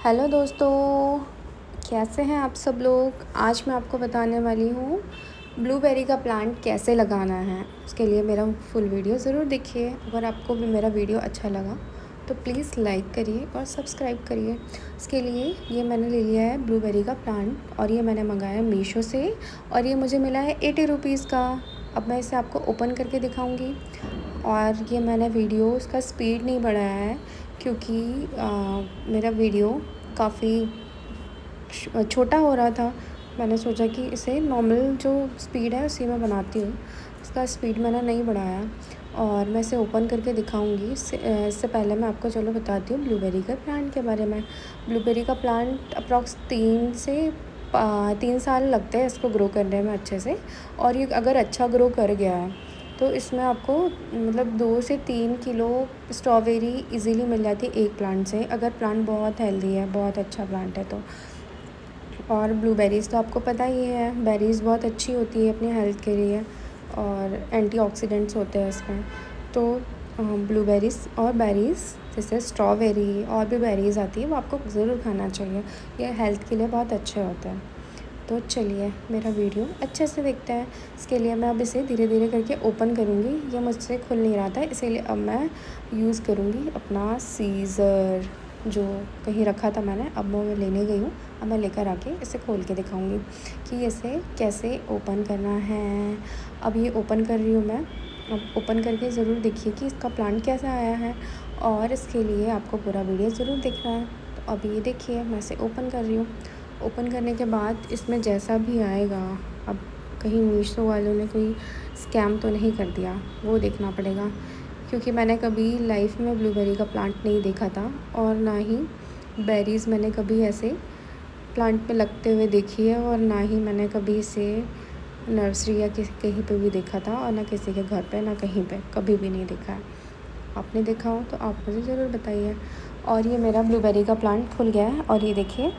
Hello दोस्तों, कैसे हैं आप सब लोग। आज मैं आपको बताने वाली हूँ ब्लूबेरी का प्लांट कैसे लगाना है। उसके लिए मेरा फुल वीडियो ज़रूर देखिए। अगर आपको भी मेरा वीडियो अच्छा लगा तो प्लीज़ लाइक करिए और सब्सक्राइब करिए। इसके लिए ये मैंने ले लिया है ब्लूबेरी का प्लांट और ये मैंने मंगाया है मीशो से और ये मुझे मिला है 80 रुपीज़ का। अब मैं इसे आपको ओपन करके दिखाऊँगी। और ये मैंने वीडियो उसका स्पीड नहीं बढ़ाया है क्योंकि मेरा वीडियो काफ़ी छोटा हो रहा था। मैंने सोचा कि इसे नॉर्मल जो स्पीड है उसी में बनाती हूँ। इसका स्पीड मैंने नहीं बढ़ाया और मैं इसे ओपन करके दिखाऊंगी। इससे पहले मैं आपको चलो बताती हूँ ब्लूबेरी के प्लांट के बारे में। ब्लूबेरी का प्लांट अप्रॉक्स 3 साल लगते हैं इसको ग्रो करने में अच्छे से। और ये अगर अच्छा ग्रो कर गया है तो इसमें आपको मतलब 2 से 3 किलो स्ट्रॉबेरी इजीली मिल जाती है एक प्लांट से, अगर प्लांट बहुत हेल्दी है, बहुत अच्छा प्लांट है तो। और ब्लूबेरीज़ तो आपको पता ही है, बेरीज़ बहुत अच्छी होती है अपनी हेल्थ के लिए और एंटीऑक्सीडेंट्स होते हैं इसमें। तो ब्लूबेरीज़ और बेरीज़ जैसे स्ट्रॉबेरी और भी बेरीज़ आती है वो आपको ज़रूर खाना चाहिए। ये हेल्थ के लिए बहुत अच्छे होते हैं। तो चलिए मेरा वीडियो अच्छे से देखते हैं। इसके लिए मैं अब इसे धीरे धीरे करके ओपन करूँगी। ये मुझसे खुल नहीं रहा था, इसीलिए अब मैं यूज़ करूँगी अपना सीज़र जो कहीं रखा था मैंने। अब वो मैं लेने गई हूँ। अब मैं लेकर आके इसे खोल के दिखाऊँगी कि इसे कैसे ओपन करना है। अब ये ओपन कर रही हूँ मैं। अब ओपन करके ज़रूर देखिए कि इसका प्लांट कैसा आया है और इसके लिए आपको पूरा वीडियो ज़रूर देखना है। तो अब ये देखिए मैं इसे ओपन कर रही हूँ। ओपन करने के बाद इसमें जैसा भी आएगा, अब कहीं मीशो वालों ने कोई स्कैम तो नहीं कर दिया वो देखना पड़ेगा, क्योंकि मैंने कभी लाइफ में ब्लूबेरी का प्लांट नहीं देखा था और ना ही बेरीज़ मैंने कभी ऐसे प्लांट पे लगते हुए देखी है और ना ही मैंने कभी इसे नर्सरी या कहीं पे भी देखा था और ना किसी के घर पे, ना कहीं पे कभी भी नहीं देखा है। आपने देखा हो तो आप मुझे ज़रूर बताइए। और ये मेरा ब्लूबेरी का प्लांट खुल गया है और ये देखिए।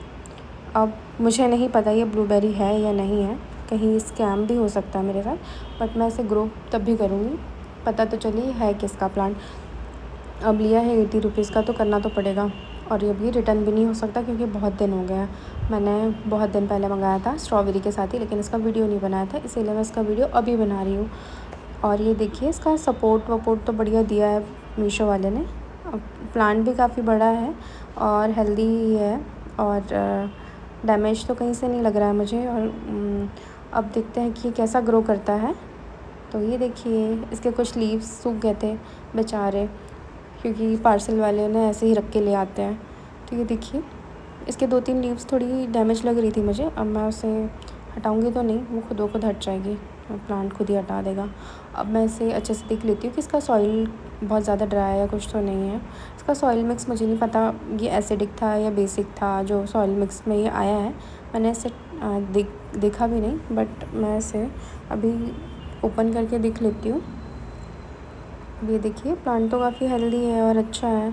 अब मुझे नहीं पता ये ब्लूबेरी है या नहीं है, कहीं स्कैम भी हो सकता है मेरे साथ, बट मैं इसे ग्रो तब भी करूँगी, पता तो चली है किसका प्लांट। अब लिया है 80 रुपीज़ का तो करना तो पड़ेगा। और ये भी रिटर्न भी नहीं हो सकता क्योंकि बहुत दिन हो गया है। मैंने बहुत दिन पहले मंगाया था स्ट्रॉबेरी के साथ ही, लेकिन इसका वीडियो नहीं बनाया था, इसीलिए मैं इसका वीडियो अभी बना रही हूँ। और ये देखिए इसका सपोर्ट वपोर्ट तो बढ़िया दिया है मीशो वाले ने। प्लांट भी काफ़ी बड़ा है और हेल्दी है और डैमेज तो कहीं से नहीं लग रहा है मुझे। और अब देखते हैं कि कैसा ग्रो करता है। तो ये देखिए इसके कुछ लीव्स सूख गए थे बेचारे, क्योंकि पार्सल वाले ने ऐसे ही रख के ले आते हैं। तो ये देखिए इसके 2-3 लीव्स थोड़ी डैमेज लग रही थी मुझे। अब मैं उसे हटाऊंगी तो नहीं, वो खुद ब खुद हट जाएगी, प्लांट खुद ही हटा देगा। अब मैं इसे अच्छे से देख लेती हूँ कि इसका सॉइल बहुत ज़्यादा ड्राई या कुछ तो नहीं है। इसका सॉइल मिक्स मुझे नहीं पता ये एसिडिक था या बेसिक था जो सॉइल मिक्स में ये आया है। मैंने इसे देखा भी नहीं, बट मैं इसे अभी ओपन करके देख लेती हूँ। अब ये देखिए प्लांट तो काफ़ी हेल्दी है और अच्छा है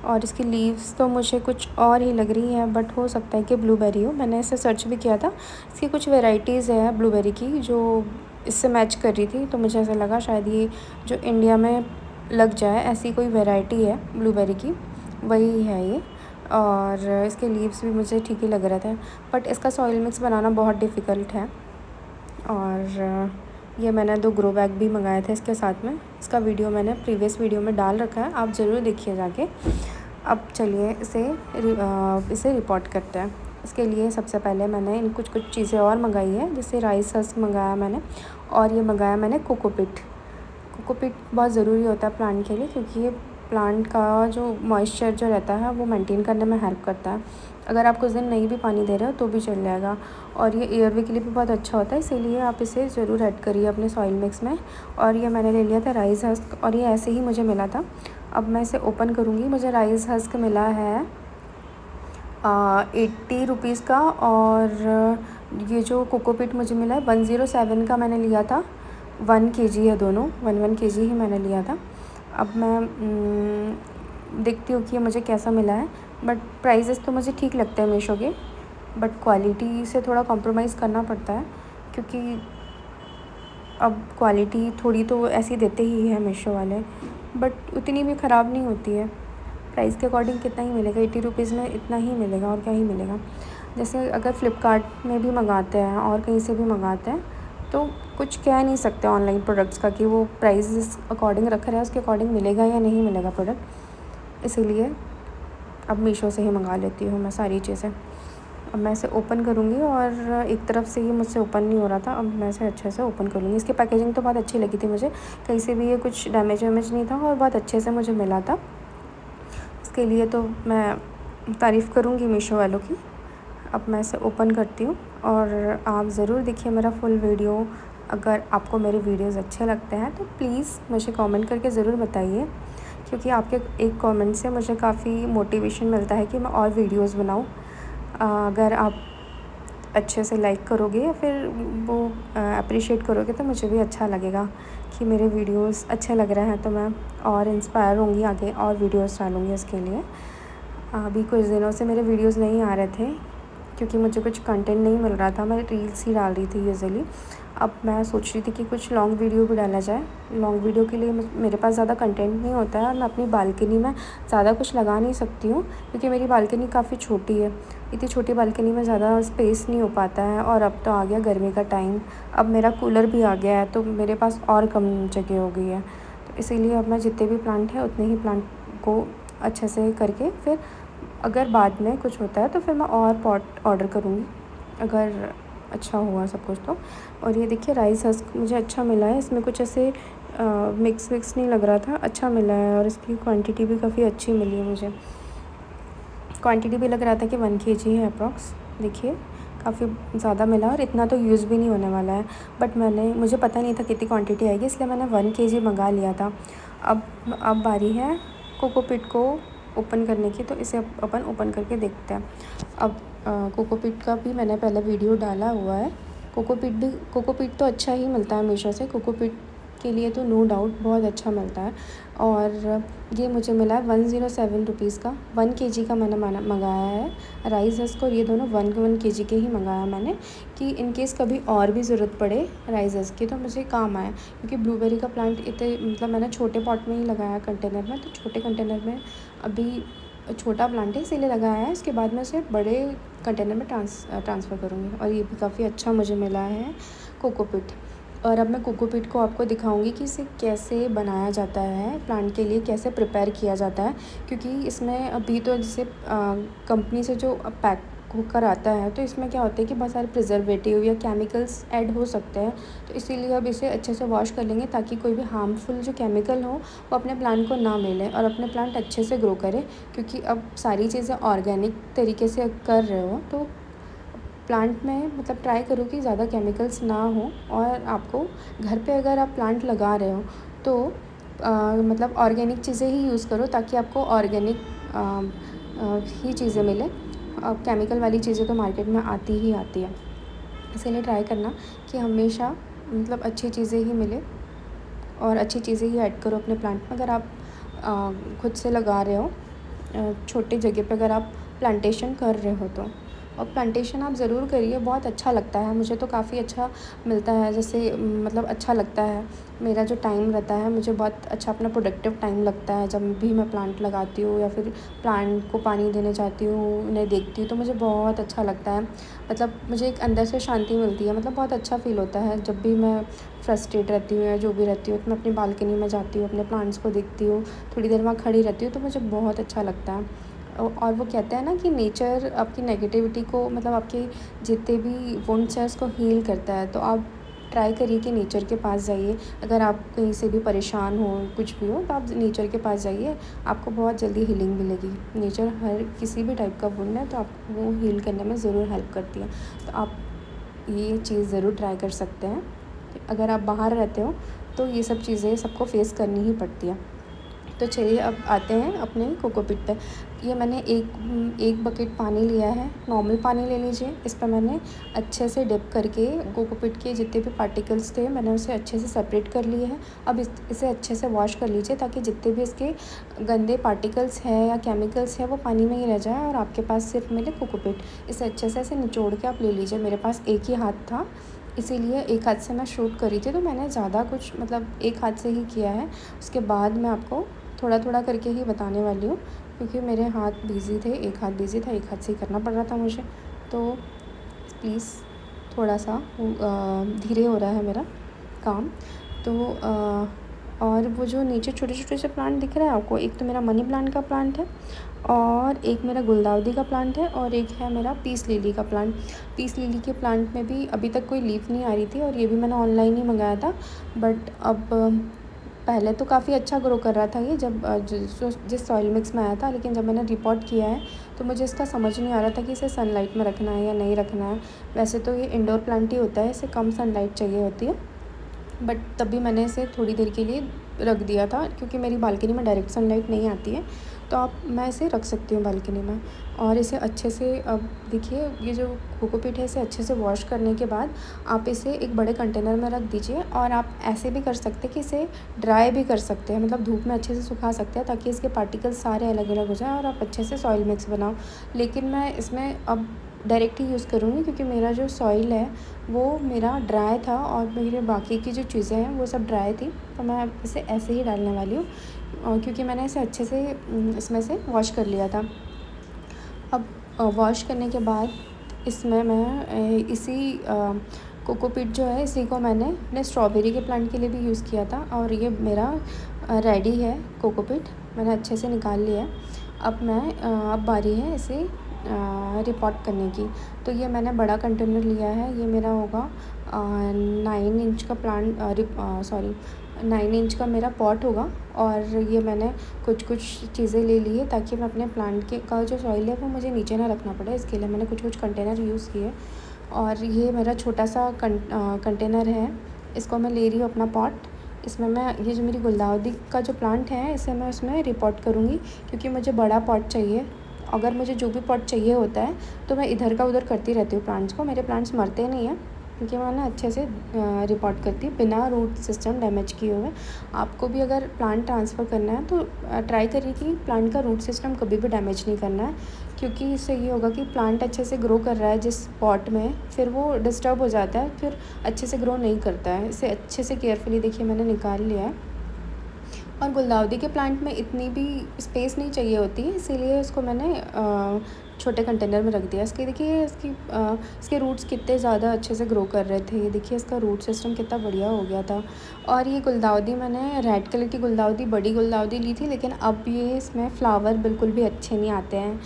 और इसकी लीव्स तो मुझे कुछ और ही लग रही हैं, बट हो सकता है कि ब्लूबेरी हो। मैंने इसे सर्च भी किया था, इसकी कुछ वैराइटीज़ है ब्लूबेरी की जो इससे मैच कर रही थी, तो मुझे ऐसा लगा शायद ये जो इंडिया में लग जाए ऐसी कोई वैरायटी है ब्लूबेरी की, वही है ये। और इसके लीव्स भी मुझे ठीक ही लग रहे थे, बट इसका सॉइल मिक्स बनाना बहुत डिफ़िकल्ट है। और ये मैंने 2 ग्रो बैग भी मंगाए थे इसके साथ में। इसका वीडियो मैंने प्रीवियस वीडियो में डाल रखा है, आप ज़रूर देखिए जाके। अब चलिए इसे रिपोर्ट करते हैं। इसके लिए सबसे पहले मैंने इन कुछ चीज़ें और मंगाई है, जैसे राइस हस्क मंगाया मैंने और ये मंगाया मैंने कोकोपीट। कोकोपीट बहुत ज़रूरी होता है प्लांट के लिए, क्योंकि ये प्लांट का जो मॉइस्चर जो रहता है वो मेंटेन करने में हेल्प करता है। अगर आप कुछ दिन नहीं भी पानी दे रहे हो तो भी चल जाएगा। और ये एयरवे के लिए भी बहुत अच्छा होता है, इसीलिए आप इसे ज़रूर ऐड करिए अपने सॉइल मिक्स में। और ये मैंने ले लिया था राइस हस्क और ये ऐसे ही मुझे मिला था। अब मैं इसे ओपन करूँगी। मुझे राइस हस्क मिला है 80 रुपीज़ का और ये जो कोकोपीट मुझे मिला है 107 का मैंने लिया था। 1 केजी है दोनों, 1 केजी ही मैंने लिया था। अब मैं देखती हूँ कि ये मुझे कैसा मिला है, बट प्राइसेस तो मुझे ठीक लगते हैं मीशो के, बट क्वालिटी से थोड़ा कॉम्प्रोमाइज़ करना पड़ता है, क्योंकि अब क्वालिटी थोड़ी तो ऐसी देते ही है मीशो वाले, बट उतनी भी ख़राब नहीं होती है। प्राइस के अकॉर्डिंग कितना ही मिलेगा, 80 रुपीज़ में इतना ही मिलेगा और क्या ही मिलेगा। जैसे अगर फ़्लिपकार्ट में भी मंगाते हैं और कहीं से भी मंगाते हैं तो कुछ कह नहीं सकते ऑनलाइन प्रोडक्ट्स का कि वो प्राइस जिस अकॉर्डिंग रख रहा है उसके अकॉर्डिंग मिलेगा या नहीं मिलेगा प्रोडक्ट। इसीलिए अब मीशो से ही मंगा लेती हूँ मैं सारी चीज़ें। अब मैं इसे ओपन करूँगी और एक तरफ से ये मुझसे ओपन नहीं हो रहा था, अब मैं इसे अच्छे से ओपन करूँगी। इसकी पैकेजिंग तो बहुत अच्छी लगी थी मुझे, कहीं से भी ये कुछ डैमेज वैमेज नहीं था और बहुत अच्छे से मुझे मिला था। इसके लिए तो मैं तारीफ़ करूँगी मीशो वालों की। अब मैं इसे ओपन करती हूँ और आप ज़रूर देखिए मेरा फुल वीडियो। अगर आपको मेरे वीडियोज़ अच्छे लगते हैं तो प्लीज़ मुझे कमेंट करके ज़रूर बताइए, क्योंकि आपके एक कमेंट से मुझे काफ़ी मोटिवेशन मिलता है कि मैं और वीडियोज़ बनाऊँ। अगर आप अच्छे से लाइक करोगे या फिर वो अप्रिशिएट करोगे तो मुझे भी अच्छा लगेगा कि मेरे वीडियोस अच्छे लग रहे हैं, तो मैं और इंस्पायर होंगी आगे और वीडियोस डालूँगी इसके लिए। अभी कुछ दिनों से मेरे वीडियोस नहीं आ रहे थे क्योंकि मुझे कुछ कंटेंट नहीं मिल रहा था, मैं रील्स ही डाल रही थी यूजुअली। अब मैं सोच रही थी कि कुछ लॉन्ग वीडियो भी डाला जाए। लॉन्ग वीडियो के लिए मेरे पास ज़्यादा कंटेंट नहीं होता है और मैं अपनी बालकनी में ज़्यादा कुछ लगा नहीं सकती हूँ क्योंकि मेरी बालकनी काफ़ी छोटी है। इतनी छोटी बालकनी में ज़्यादा स्पेस नहीं हो पाता है और अब तो आ गया गर्मी का टाइम, अब मेरा कूलर भी आ गया है तो मेरे पास और कम जगह हो गई है। तो इसीलिए अब मैं जितने भी प्लांट हैं उतने ही प्लांट को अच्छे से करके फिर अगर बाद में कुछ होता है तो फिर मैं और पॉट ऑर्डर करूँगी अगर अच्छा हुआ सब कुछ तो। और ये देखिए राइस हस्क मुझे अच्छा मिला है, इसमें कुछ ऐसे मिक्स विक्स नहीं लग रहा था, अच्छा मिला है और इसकी क्वांटिटी भी काफ़ी अच्छी मिली है मुझे। क्वांटिटी भी लग रहा था कि 1 kg है अप्रॉक्स। देखिए काफ़ी ज़्यादा मिला और इतना तो यूज़ भी नहीं होने वाला है, बट मुझे पता नहीं था कितनी क्वांटिटी आएगी इसलिए मैंने 1 kg मंगा लिया था। अब बारी है कोकोपीट को ओपन करने की, तो इसे अपन ओपन करके देखते हैं। अब कोकोपीट का भी मैंने पहले वीडियो डाला हुआ है। कोकोपीट तो अच्छा ही मिलता है मीशो से, कोकोपीट के लिए तो नो डाउट बहुत अच्छा मिलता है। और ये मुझे मिला है 107 रुपीज़ का, 1 kg का मैंने मंगाया है राइस हस्क, और ये दोनों 1 kg के ही मंगाया मैंने कि इन केस कभी और भी ज़रूरत पड़े राइस हस्क की तो मुझे काम आए। क्योंकि ब्लूबेरी का प्लांट इतने मतलब मैंने छोटे पॉट में ही लगाया कंटेनर में, तो छोटे कंटेनर में अभी छोटा प्लांट है इसीलिए लगाया है। इसके बाद मैं इसे बड़े कंटेनर में ट्रांसफ़र करूँगी। और ये भी काफ़ी अच्छा मुझे मिला है कोकोपीट। और अब मैं कोकोपीट को आपको दिखाऊंगी कि इसे कैसे बनाया जाता है, प्लांट के लिए कैसे प्रिपेयर किया जाता है। क्योंकि इसमें अभी तो जैसे कंपनी से जो पैक होकर आता है तो इसमें क्या होता है कि बहुत सारे प्रिजर्वेटिव या केमिकल्स ऐड हो सकते हैं, तो इसीलिए अब इसे अच्छे से वॉश कर लेंगे ताकि कोई भी हार्मफुल जो केमिकल हो वो अपने प्लांट को ना मिले और अपने प्लांट अच्छे से ग्रो करे। क्योंकि अब सारी चीज़ें ऑर्गेनिक तरीके से कर रहे हो तो प्लांट में मतलब ट्राई करो कि ज़्यादा केमिकल्स ना हो। और आपको घर पे अगर आप प्लांट लगा रहे हो तो मतलब ऑर्गेनिक चीज़ें ही यूज़ करो ताकि आपको ऑर्गेनिक ही चीज़ें मिले। अब केमिकल वाली चीज़ें तो मार्केट में आती ही आती है, इसीलिए ट्राई करना कि हमेशा मतलब अच्छी चीज़ें ही मिले और अच्छी चीज़ें ही ऐड करो अपने प्लांट में। अगर आप खुद से लगा रहे हो छोटी जगह पे, अगर आप प्लांटेशन कर रहे हो तो, और प्लांटेशन आप ज़रूर करिए, बहुत अच्छा लगता है। मुझे तो काफ़ी अच्छा मिलता है, जैसे मतलब अच्छा लगता है। मेरा जो टाइम रहता है मुझे बहुत अच्छा अपना प्रोडक्टिव टाइम लगता है जब भी मैं प्लांट लगाती हूँ या फिर प्लांट को पानी देने जाती हूँ, उन्हें देखती हूँ तो मुझे बहुत अच्छा लगता है। मतलब मुझे एक अंदर से शांति मिलती है, मतलब बहुत अच्छा फ़ील होता है जब भी मैं फ्रस्ट्रेट रहती हूँ या जो भी रहती हूँ तो मैं अपनी बालकनी में जाती हूँ, अपने प्लांट्स को देखती हूँ, थोड़ी देर वहाँ खड़ी रहती हूँ तो मुझे बहुत अच्छा लगता है। और वो कहते हैं ना कि नेचर आपकी नेगेटिविटी को मतलब आपके जितने भी वुंड्स हैं उसको हील करता है। तो आप ट्राई करिए कि नेचर के पास जाइए। अगर आप कहीं से भी परेशान हो, कुछ भी हो, तो आप नेचर के पास जाइए, आपको बहुत जल्दी हीलिंग मिलेगी। नेचर हर किसी भी टाइप का वुंड है तो आपको वो हील करने में ज़रूर हेल्प करती है। तो आप ये चीज़ ज़रूर ट्राई कर सकते हैं। अगर आप बाहर रहते हो तो ये सब चीज़ें सबको फेस करनी ही पड़ती है। तो चलिए अब आते हैं अपने कोकोपीट पे। ये मैंने एक बकेट पानी लिया है, नॉर्मल पानी ले लीजिए। इस पर मैंने अच्छे से डिप करके कोकोपीट के जितने भी पार्टिकल्स थे मैंने उसे अच्छे से सेपरेट कर लिए हैं। अब इसे अच्छे से वॉश कर लीजिए ताकि जितने भी इसके गंदे पार्टिकल्स हैं या केमिकल्स हैं वो पानी में ही रह जाए और आपके पास सिर्फ मिले कोकोपीट। इसे अच्छे से ऐसे निचोड़ के आप ले लीजिए। मेरे पास एक ही हाथ था इसीलिए एक हाथ से मैं शूट करी थी, तो मैंने ज़्यादा कुछ मतलब एक हाथ से ही किया है। उसके बाद मैं आपको थोड़ा थोड़ा करके ही बताने वाली हूँ क्योंकि मेरे हाथ बिज़ी थे, एक हाथ बिज़ी था, एक हाथ से ही करना पड़ रहा था मुझे। तो प्लीज़ थोड़ा सा धीरे हो रहा है मेरा काम। तो और वो जो नीचे छोटे-छोटे से प्लांट दिख रहा है आपको, एक तो मेरा मनी प्लांट का प्लांट है और एक मेरा गुलदाउदी का प्लांट है और एक है मेरा पीस लिली का प्लांट। पीस लिली के प्लांट में भी अभी तक कोई लीफ नहीं आ रही थी और ये भी मैंने ऑनलाइन ही मंगाया था। बट अब पहले तो काफ़ी अच्छा ग्रो कर रहा था ये, जब जिस सॉइल मिक्स में आया था, लेकिन जब मैंने रिपोर्ट किया है तो मुझे इसका समझ नहीं आ रहा था कि इसे सनलाइट में रखना है या नहीं रखना है। वैसे तो ये इंडोर प्लांट ही होता है, इसे कम सनलाइट चाहिए होती है, बट तब भी मैंने इसे थोड़ी देर के लिए रख दिया था क्योंकि मेरी बालकनी में डायरेक्ट सनलाइट नहीं आती है। तो मैं इसे रख सकती हूँ बालकनी में। और इसे अच्छे से, अब देखिए ये जो कोकोपीट है, इसे अच्छे से वॉश करने के बाद आप इसे एक बड़े कंटेनर में रख दीजिए। और आप ऐसे भी कर सकते हैं कि इसे ड्राई भी कर सकते हैं, मतलब धूप में अच्छे से सुखा सकते हैं ताकि इसके पार्टिकल्स सारे अलग अलग हो जाएँ और आप अच्छे से सॉइल मिक्स बनाओ। लेकिन मैं इसमें अब डायरेक्ट ही यूज़ करूँगी क्योंकि मेरा जो सॉइल है वो मेरा ड्राई था और मेरे बाकी की जो चीज़ें हैं वो सब ड्राई थी। तो मैं इसे ऐसे ही डालने वाली हूँ और क्योंकि मैंने इसे अच्छे से इसमें से वॉश कर लिया था। अब वॉश करने के बाद इसमें मैं इसी कोकोपीट जो है, इसी को मैंने अपने स्ट्रॉबेरी के प्लांट के लिए भी यूज़ किया था और ये मेरा रेडी है कोकोपीट, मैंने अच्छे से निकाल लिया है। अब बारी है इसे रिपोर्ट करने की। तो ये मैंने बड़ा कंटेनर लिया है, ये मेरा होगा 9 इंच का प्लांट, 9 इंच का मेरा पॉट होगा। और ये मैंने कुछ चीज़ें ले ली है ताकि मैं अपने प्लांट का जो सॉइल है वो मुझे नीचे ना रखना पड़े, इसके लिए मैंने कुछ कंटेनर यूज़ किए। और ये मेरा छोटा सा कंटेनर है, इसको मैं ले रही हूँ अपना पॉट। इसमें मैं ये जो मेरी गुलदाउदी का जो प्लांट है इसे मैं उसमें रिपोर्ट करूँगी क्योंकि मुझे बड़ा पॉट चाहिए। अगर मुझे जो भी पॉट चाहिए होता है तो मैं इधर का उधर करती रहती हूँ प्लांट्स को, मेरे प्लांट्स मरते नहीं हैं क्योंकि मैं ना अच्छे से रिपोर्ट करती हूँ बिना रूट सिस्टम डैमेज किए हुए। आपको भी अगर प्लांट ट्रांसफ़र करना है तो ट्राई करिए कि प्लांट का रूट सिस्टम कभी भी डैमेज नहीं करना है, क्योंकि इससे ये होगा कि प्लांट अच्छे से ग्रो कर रहा है जिस पॉट में, फिर वो डिस्टर्ब हो जाता है, फिर अच्छे से ग्रो नहीं करता है। इसे अच्छे से केयरफुली देखिए मैंने निकाल लिया है। और गुलदाउदी के प्लांट में इतनी भी स्पेस नहीं चाहिए होती है, इसीलिए इसको मैंने छोटे कंटेनर में रख दिया। इसके देखिए इसके रूट्स कितने ज़्यादा अच्छे से ग्रो कर रहे थे, ये देखिए इसका रूट सिस्टम कितना बढ़िया हो गया था। और ये गुलदाउदी मैंने रेड कलर की गुलदाउदी, बड़ी गुलदाउदी ली थी, लेकिन अब ये इसमें फ़्लावर बिल्कुल भी अच्छे नहीं आते हैं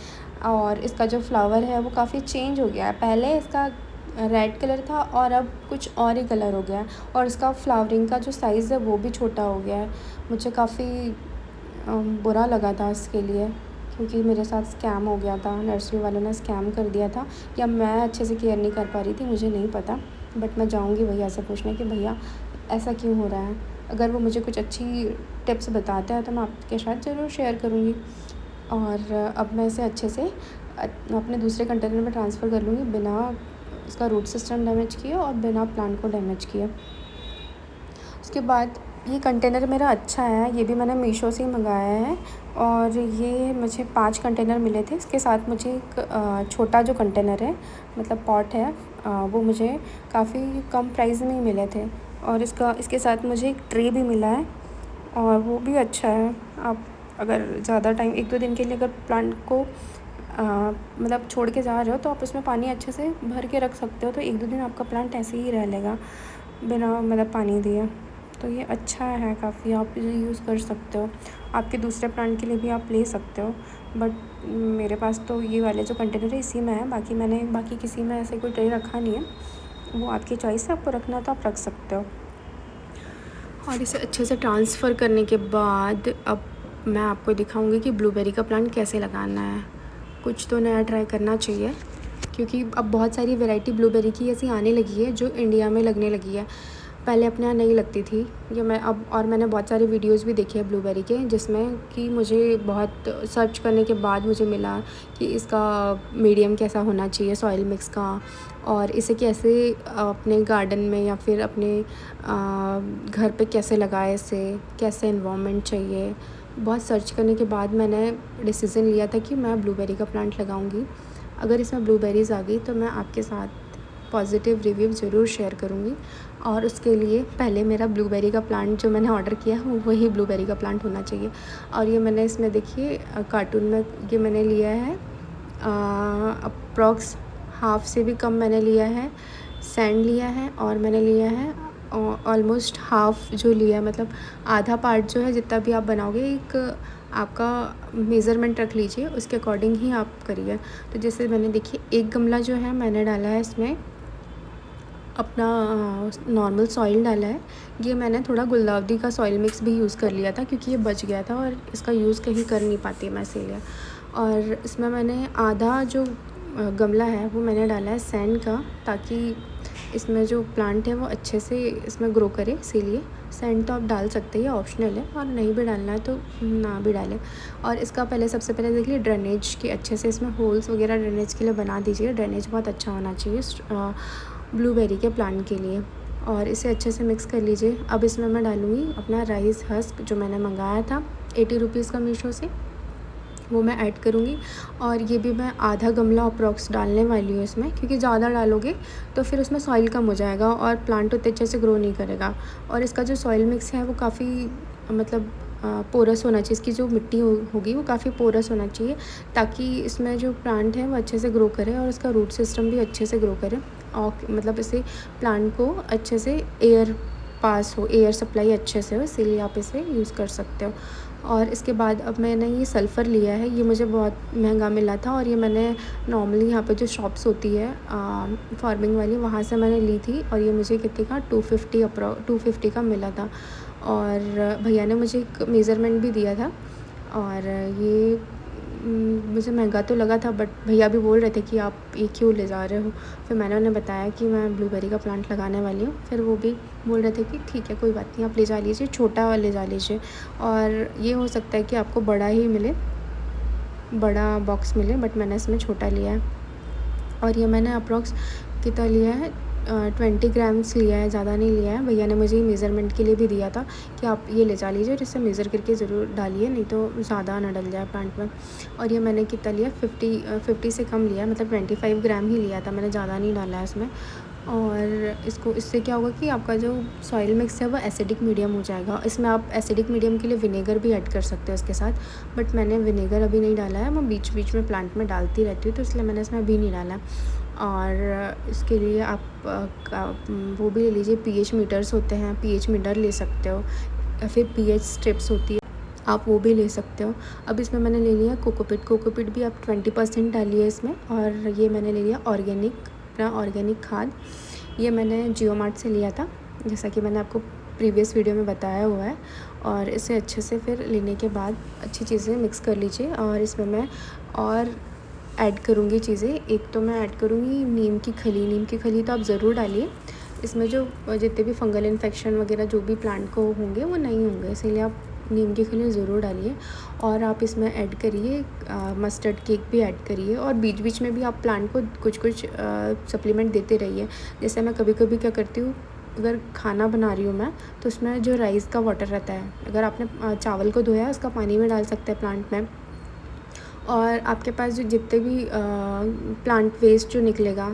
और इसका जो फ्लावर है वो काफ़ी चेंज हो गया है। पहले इसका रेड कलर था और अब कुछ और ही कलर हो गया है और इसका फ्लावरिंग का जो साइज़ है वो भी छोटा हो गया है। मुझे काफ़ी बुरा लगा था इसके लिए क्योंकि मेरे साथ स्कैम हो गया था, नर्सरी वालों ने स्कैम कर दिया था, या मैं अच्छे से केयर नहीं कर पा रही थी, मुझे नहीं पता। बट मैं जाऊँगी भैया से पूछने कि भैया ऐसा क्यों हो रहा है। अगर वो मुझे कुछ अच्छी टिप्स बताते हैं तो मैं आपके साथ ज़रूर शेयर करूँगी। और अब मैं इसे अच्छे से अपने दूसरे कंटेनर में ट्रांसफ़र कर लूँगी बिना उसका रूट सिस्टम डैमेज किए और बिना प्लांट को डैमेज किए। उसके बाद ये कंटेनर मेरा अच्छा है, ये भी मैंने मीशो से ही मंगाया है और ये मुझे 5 कंटेनर मिले थे। इसके साथ मुझे एक छोटा जो कंटेनर है, मतलब पॉट है, वो मुझे काफ़ी कम प्राइस में ही मिले थे। और इसके साथ मुझे एक ट्रे भी मिला है और वो भी अच्छा है। आप अगर ज़्यादा टाइम 1-2 दिन के लिए अगर प्लांट को मतलब छोड़ के जा रहे हो तो आप उसमें पानी अच्छे से भर के रख सकते हो, तो 1-2 दिन आपका प्लांट ऐसे ही रह लेगा बिना मतलब पानी दिए। तो ये अच्छा है काफ़ी, आप इसे यूज़ कर सकते हो। आपके दूसरे प्लांट के लिए भी आप ले सकते हो, बट मेरे पास तो ये वाले जो कंटेनर है इसी में है, बाकी किसी में ऐसे कोई ट्रे रखा नहीं है। वो आपकी चॉइस है, आपको रखना तो आप रख सकते हो। और इसे अच्छे से ट्रांसफ़र करने के बाद अब मैं आपको दिखाऊंगी कि ब्लूबेरी का प्लांट कैसे लगाना है। कुछ तो नया ट्राई करना चाहिए क्योंकि अब बहुत सारी वैरायटी ब्लूबेरी की ऐसी आने लगी है जो इंडिया में लगने लगी है। पहले अपने यहाँ नहीं लगती थी ये मैंने बहुत सारे वीडियोस भी देखे हैं ब्लूबेरी के, जिसमें कि मुझे बहुत सर्च करने के बाद मुझे मिला कि इसका मीडियम कैसा होना चाहिए सॉइल मिक्स का, और इसे कैसे अपने गार्डन में या फिर अपने घर पे कैसे लगाए, इसे कैसे एनवायरनमेंट चाहिए। बहुत सर्च करने के बाद मैंने डिसीज़न लिया था कि मैं ब्लूबेरी का प्लांट लगाऊंगी। अगर इसमें ब्लूबेरीज़ आ गई तो मैं आपके साथ पॉजिटिव रिव्यू ज़रूर शेयर करूँगी। और उसके लिए पहले मेरा ब्लूबेरी का प्लांट जो मैंने ऑर्डर किया है वही ब्लूबेरी का प्लांट होना चाहिए। और ये मैंने इसमें देखिए कार्टून में ये मैंने लिया है अप्रॉक्स हाफ से भी कम मैंने लिया है सैंड लिया है, और मैंने लिया है ऑलमोस्ट हाफ जो लिया है, मतलब आधा पार्ट जो है जितना भी आप बनाओगे एक आपका मेज़रमेंट रख लीजिए, उसके अकॉर्डिंग ही आप करिए। तो जैसे मैंने देखिए एक गमला जो है मैंने डाला है इसमें अपना नॉर्मल सॉइल डाला है। ये मैंने थोड़ा गुलदाउदी का सॉइल मिक्स भी यूज़ कर लिया था क्योंकि ये बच गया था और इसका यूज़ कहीं कर नहीं पाती मैं, इसीलिए। और इसमें मैंने आधा जो गमला है वो मैंने डाला है सैंड का, ताकि इसमें जो प्लांट है वो अच्छे से इसमें ग्रो करे, इसीलिए। सैंड तो आप डाल सकते हैं, ऑप्शनल है, और नहीं भी डालना है तो ना भी डालें। और इसका पहले सबसे पहले देखिए ड्रेनेज के अच्छे से इसमें होल्स वगैरह ड्रेनेज के लिए बना दीजिए। ड्रेनेज बहुत अच्छा होना चाहिए ब्लूबेरी के प्लांट के लिए। और इसे अच्छे से मिक्स कर लीजिए। अब इसमें मैं डालूँगी अपना राइस हस्क जो मैंने मंगाया था 80 रुपीज़ का मीशो से, वो मैं ऐड करूँगी। और ये भी मैं आधा गमला अप्रॉक्स डालने वाली हूँ इसमें, क्योंकि ज़्यादा डालोगे तो फिर उसमें सॉइल कम हो जाएगा और प्लांट उतने अच्छे से ग्रो नहीं करेगा। और इसका जो सॉइल मिक्स है वो काफ़ी मतलब पोरस होना चाहिए, इसकी जो मिट्टी होगी वो काफ़ी पोरस होना चाहिए, ताकि इसमें जो प्लांट है वो अच्छे से ग्रो करे और इसका रूट सिस्टम भी अच्छे से ग्रो करे, और मतलब इसे प्लांट को अच्छे से एयर पास हो, एयर सप्लाई अच्छे से हो, इसीलिए आप इसे यूज़ कर सकते हो। और इसके बाद अब मैंने ये सल्फ़र लिया है, ये मुझे बहुत महंगा मिला था, और ये मैंने नॉर्मली यहाँ पे जो शॉप्स होती है फार्मिंग वाली, वहाँ से मैंने ली थी, और ये मुझे कितने का 250 का मिला था। और भैया ने मुझे एक मेज़रमेंट भी दिया था। और ये मुझे महंगा तो लगा था, बट भैया भी बोल रहे थे कि आप ये क्यों ले जा रहे हो। फिर मैंने उन्हें बताया कि मैं ब्लूबेरी का प्लांट लगाने वाली हूँ। फिर वो भी बोल रहे थे कि ठीक है कोई बात नहीं, आप ले जा लीजिए, छोटा ले जा लीजिए। और ये हो सकता है कि आपको बड़ा ही मिले, बड़ा बॉक्स मिले, बट मैंने इसमें छोटा लिया है। और ये मैंने अप्रॉक्स कितना लिया है 20 ग्राम्स लिया है, ज़्यादा नहीं लिया है। भैया ने मुझे मेज़रमेंट के लिए भी दिया था कि आप ये ले जा लीजिए और इसे मेज़र करके ज़रूर डालिए, नहीं तो ज़्यादा ना डल जाए प्लांट में। और ये मैंने कितना लिया 50 से कम लिया, मतलब 25 ग्राम ही लिया था मैंने, ज़्यादा नहीं डाला है इसमें। और इससे क्या होगा कि आपका जो सॉइल मिक्स है वो एसिडिक मीडियम हो जाएगा। इसमें आप एसिडिक मीडियम के लिए विनेगर भी ऐड कर सकते हो इसके साथ, बट मैंने विनेगर अभी नहीं डाला है, मैं बीच बीच में प्लांट में डालती रहती हूँ, तो इसलिए मैंने इसमें अभी नहीं डाला है। और इसके लिए आप वो भी ले लीजिए, पीएच मीटर्स होते हैं, पीएच मीटर ले सकते हो, या फिर पीएच स्ट्रिप्स होती है, आप वो भी ले सकते हो। अब इसमें मैंने ले लिया कोकोपीट भी आप 20% डालिए इसमें। और ये मैंने ले लिया ऑर्गेनिक खाद, ये मैंने जियो मार्ट से लिया था, जैसा कि मैंने आपको प्रीवियस वीडियो में बताया हुआ है। और इसे अच्छे से फिर लेने के बाद अच्छी चीज़ें मिक्स कर लीजिए। और इसमें मैं और ऐड करूँगी चीज़ें, एक तो मैं ऐड करूँगी नीम की खली तो आप ज़रूर डालिए। इसमें जो जितने भी फंगल इन्फेक्शन वगैरह जो भी प्लांट को होंगे वो नहीं होंगे, इसीलिए आप नीम की खली ज़रूर डालिए। और आप इसमें ऐड करिए मस्टर्ड केक भी ऐड करिए, और बीच बीच में भी आप प्लांट को कुछ सप्लीमेंट देते रहिए। जैसे मैं कभी कभी क्या करती हूँ, अगर खाना बना रही हूँ मैं, तो उसमें जो राइस का वाटर रहता है, अगर आपने चावल को धोया उसका पानी में डाल सकते हैं प्लांट में। और आपके पास जो जितने भी प्लांट वेस्ट जो निकलेगा,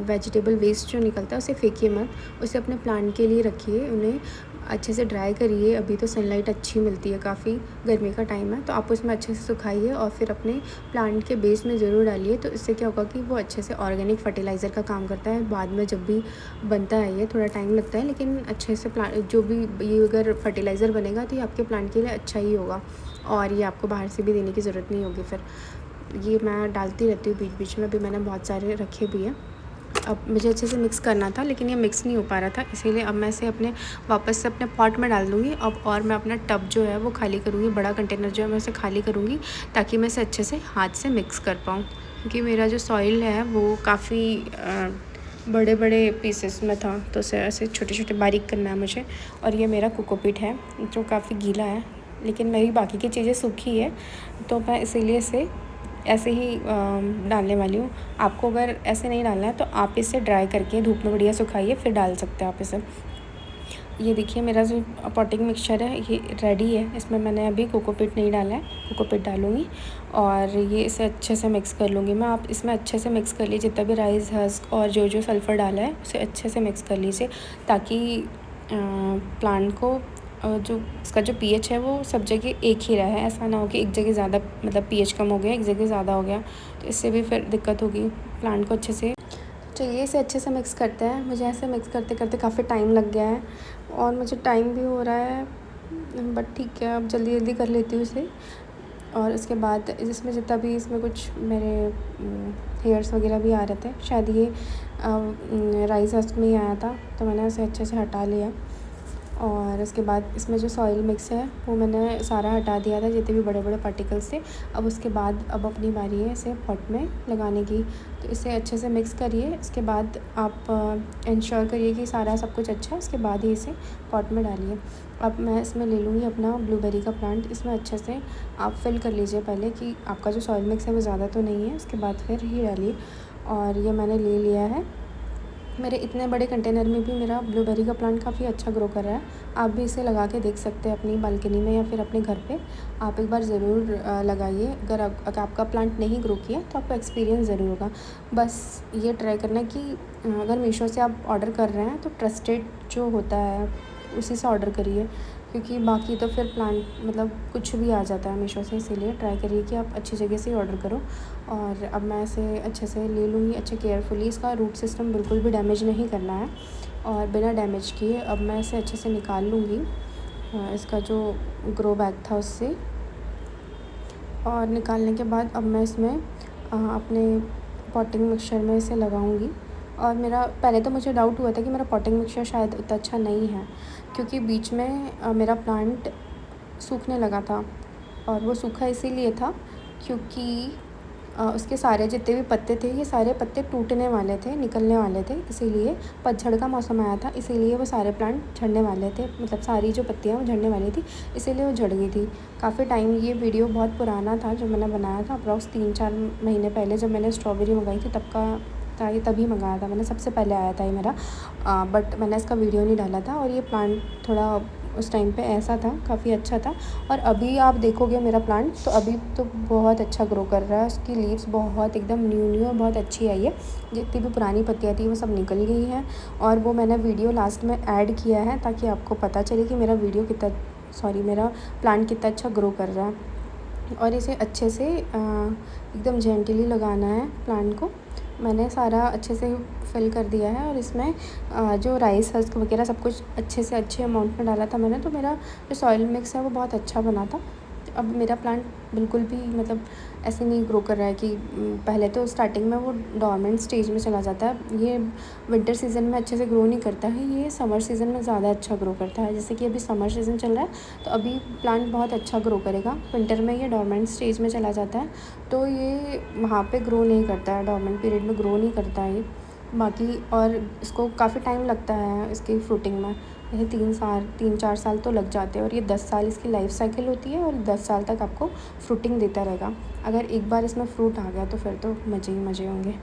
वेजिटेबल वेस्ट जो निकलता है, उसे फेंकिए मत, उसे अपने प्लांट के लिए रखिए, उन्हें अच्छे से ड्राई करिए। अभी तो सनलाइट अच्छी मिलती है, काफ़ी गर्मी का टाइम है, तो आप उसमें अच्छे से सुखाइए और फिर अपने प्लांट के बेस में ज़रूर डालिए। तो इससे क्या होगा कि वो अच्छे से ऑर्गेनिक फर्टिलाइज़र का काम करता है। बाद में जब भी बनता है, ये थोड़ा टाइम लगता है, लेकिन अच्छे से प्लांट जो भी ये अगर फर्टिलाइज़र बनेगा तो ये आपके प्लांट के लिए अच्छा ही होगा, और ये आपको बाहर से भी देने की ज़रूरत नहीं होगी। फिर ये मैं डालती रहती हूँ बीच बीच में, अभी मैंने बहुत सारे रखे भी हैं। अब मुझे अच्छे से मिक्स करना था, लेकिन ये मिक्स नहीं हो पा रहा था, इसीलिए अब मैं इसे वापस से अपने पॉट में डाल दूँगी अब। और मैं अपना टब जो है वो खाली करूँगी, बड़ा कंटेनर जो है मैं उसे खाली करूँगी, ताकि मैं इसे अच्छे से हाथ से मिक्स कर पाऊँ, क्योंकि मेरा जो सॉइल है वो काफ़ी बड़े बड़े पीसेस में था, तो उसे ऐसे छोटे छोटे बारीक करना है मुझे। और ये मेरा कोकोपीट है जो काफ़ी गीला है, लेकिन मेरी बाकी की चीज़ें सूखी है, तो मैं इसीलिए इसे ऐसे ही डालने वाली हूँ। आपको अगर ऐसे नहीं डालना है तो आप इसे ड्राई करके धूप में बढ़िया सुखाइए, फिर डाल सकते हैं आप इसे। ये देखिए मेरा जो पॉटिंग मिक्सचर है ये रेडी है। इसमें मैंने अभी कोकोपीट नहीं डाला है, कोकोपीट डालूँगी और ये इसे अच्छे से मिक्स कर लूँगी मैं। आप इसमें अच्छे से मिक्स कर लीजिए, जितना भी राइस हस्क और जो सल्फ़र डाला है उसे अच्छे से मिक्स कर लीजिए, ताकि प्लांट को जो इसका जो पीएच है वो सब जगह एक ही रहे। ऐसा ना हो कि एक जगह ज़्यादा मतलब पीएच कम हो गया, एक जगह ज़्यादा हो गया, तो इससे भी फिर दिक्कत होगी प्लांट को अच्छे से। चलिए इसे अच्छे से मिक्स करते हैं। मुझे ऐसे मिक्स करते करते काफ़ी टाइम लग गया है और मुझे टाइम भी हो रहा है, बट ठीक है अब जल्दी जल्दी कर लेती हूँ इसे। और उसके बाद इसमें जितना भी इसमें कुछ मेरे हेयर्स वगैरह भी आ रहे थे, शायद ये राइस हस्क में ही आया था, तो मैंने उसे अच्छे से हटा लिया। और उसके बाद इसमें जो सॉइल मिक्स है वो मैंने सारा हटा दिया था, जितने भी बड़े बड़े पार्टिकल्स थे। अब उसके बाद अब अपनी बारी है इसे पॉट में लगाने की, तो इसे अच्छे से मिक्स करिए। इसके बाद आप इंश्योर करिए कि सारा सब कुछ अच्छा है, उसके बाद ही इसे पॉट में डालिए। अब मैं इसमें ले लूँगी अपना ब्लूबेरी का प्लांट। इसमें अच्छे से आप फिल कर लीजिए पहले कि आपका जो सॉइल मिक्स है वो ज़्यादा तो नहीं है, उसके बाद फिर ही डालिए। और ये मैंने ले लिया है। मेरे इतने बड़े कंटेनर में भी मेरा ब्लूबेरी का प्लांट काफ़ी अच्छा ग्रो कर रहा है। आप भी इसे लगा के देख सकते हैं अपनी बालकनी में या फिर अपने घर पे। आप एक बार ज़रूर लगाइए। अगर आपका प्लांट नहीं ग्रो किया तो आपको एक्सपीरियंस ज़रूर होगा। बस ये ट्राई करना कि अगर मीशो से आप ऑर्डर कर रहे हैं तो ट्रस्टेड जो होता है उसी से ऑर्डर करिए, क्योंकि बाकी तो फिर प्लांट मतलब कुछ भी आ जाता है मीशो से। इसीलिए ट्राई करिए कि आप अच्छी जगह से ऑर्डर करो। और अब मैं इसे अच्छे से ले लूँगी, अच्छे केयरफुली। इसका रूट सिस्टम बिल्कुल भी डैमेज नहीं करना है और बिना डैमेज किए अब मैं इसे अच्छे से निकाल लूँगी इसका जो ग्रो बैग था उससे। और निकालने के बाद अब मैं इसमें अपने पॉटिंग मिक्सचर में इसे लगाऊंगी। और मेरा पहले तो मुझे डाउट हुआ था कि मेरा पॉटिंग मिक्सचर शायद उतना अच्छा नहीं है, क्योंकि बीच में मेरा प्लांट सूखने लगा था। और वो सूखा इसीलिए था क्योंकि उसके सारे जितने भी पत्ते थे ये सारे पत्ते टूटने वाले थे, निकलने वाले थे। इसीलिए पतझड़ का मौसम आया था, इसीलिए वो सारे प्लांट झड़ने वाले थे, मतलब सारी जो पत्तियाँ वो झड़ने वाली थी, इसीलिए वो झड़ गई थी। काफ़ी टाइम, ये वीडियो बहुत पुराना था जो मैंने बनाया था, अप्रॉक्स 3-4 महीने पहले जब मैंने स्ट्रॉबेरी मंगाई थी तब का था ये, तभी मंगाया था मैंने, सबसे पहले आया था ये मेरा। बट मैंने इसका वीडियो नहीं डाला था। और ये प्लांट थोड़ा उस टाइम पे ऐसा था, काफ़ी अच्छा था। और अभी आप देखोगे मेरा प्लांट तो अभी तो बहुत अच्छा ग्रो कर रहा है। उसकी लीव्स बहुत एकदम न्यू और बहुत अच्छी आई है। जितनी भी पुरानी पत्तियाँ थी वो सब निकल गई हैं। और वो मैंने वीडियो लास्ट में ऐड किया है ताकि आपको पता चले कि मेरा प्लांट कितना अच्छा ग्रो कर रहा है। और इसे अच्छे से एकदम जेंटली लगाना है प्लांट को। मैंने सारा अच्छे से फिल कर दिया है और इसमें जो राइस हस्क वगैरह सब कुछ अच्छे अमाउंट में डाला था मैंने, तो मेरा जो सॉइल मिक्स है वो बहुत अच्छा बना था। अब मेरा प्लांट बिल्कुल भी मतलब ऐसे नहीं ग्रो कर रहा है कि पहले तो स्टार्टिंग में वो डॉर्मेंट स्टेज में चला जाता है। ये विंटर सीज़न में अच्छे से ग्रो नहीं करता है, ये समर सीज़न में ज़्यादा अच्छा ग्रो करता है। जैसे कि अभी समर सीज़न चल रहा है तो अभी प्लांट बहुत अच्छा ग्रो करेगा। विंटर में ये डॉर्मेंट स्टेज में चला जाता है तो ये वहाँ पे ग्रो नहीं करता है, डॉर्मेंट पीरियड में ग्रो नहीं करता है ये बाकी। और इसको काफ़ी टाइम लगता है इसकी फ्रूटिंग में, जैसे 3-4 साल तो लग जाते हैं। और ये 10 साल इसकी लाइफ साइकिल होती है और 10 साल तक आपको फ्रूटिंग देता रहेगा। अगर एक बार इसमें फ्रूट आ गया तो फिर तो मज़े ही मज़े होंगे।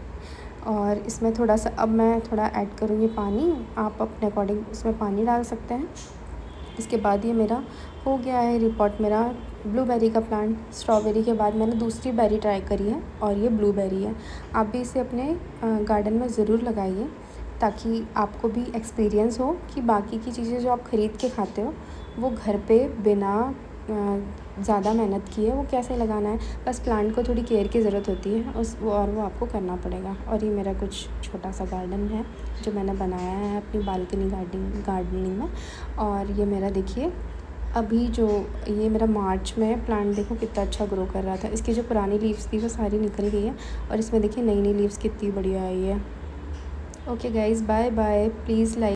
और इसमें थोड़ा सा अब मैं थोड़ा ऐड करूँगी पानी, आप अपने अकॉर्डिंग इसमें पानी डाल सकते हैं। इसके बाद ये मेरा हो गया है रिपोर्ट, मेरा ब्लूबेरी का प्लांट। स्ट्रॉबेरी के बाद मैंने दूसरी बेरी ट्राई करी है और ये ब्लूबेरी है। आप भी इसे अपने गार्डन में ज़रूर लगाइए ताकि आपको भी एक्सपीरियंस हो कि बाकी की चीज़ें जो आप ख़रीद के खाते हो वो घर पे बिना ज़्यादा मेहनत किए वो कैसे लगाना है। बस प्लांट को थोड़ी केयर की ज़रूरत होती है वो आपको करना पड़ेगा। और ये मेरा कुछ छोटा सा गार्डन है जो मैंने बनाया है अपनी बालकनी गार्डनिंग में। और ये मेरा देखिए अभी जो ये मेरा मार्च में प्लांट देखो कितना अच्छा ग्रो कर रहा था। इसकी जो पुरानी लीव्स थी वो सारी निकल गई है और इसमें देखिए नई लीव्स कितनी बढ़िया आई है। Okay guys, bye bye. Please like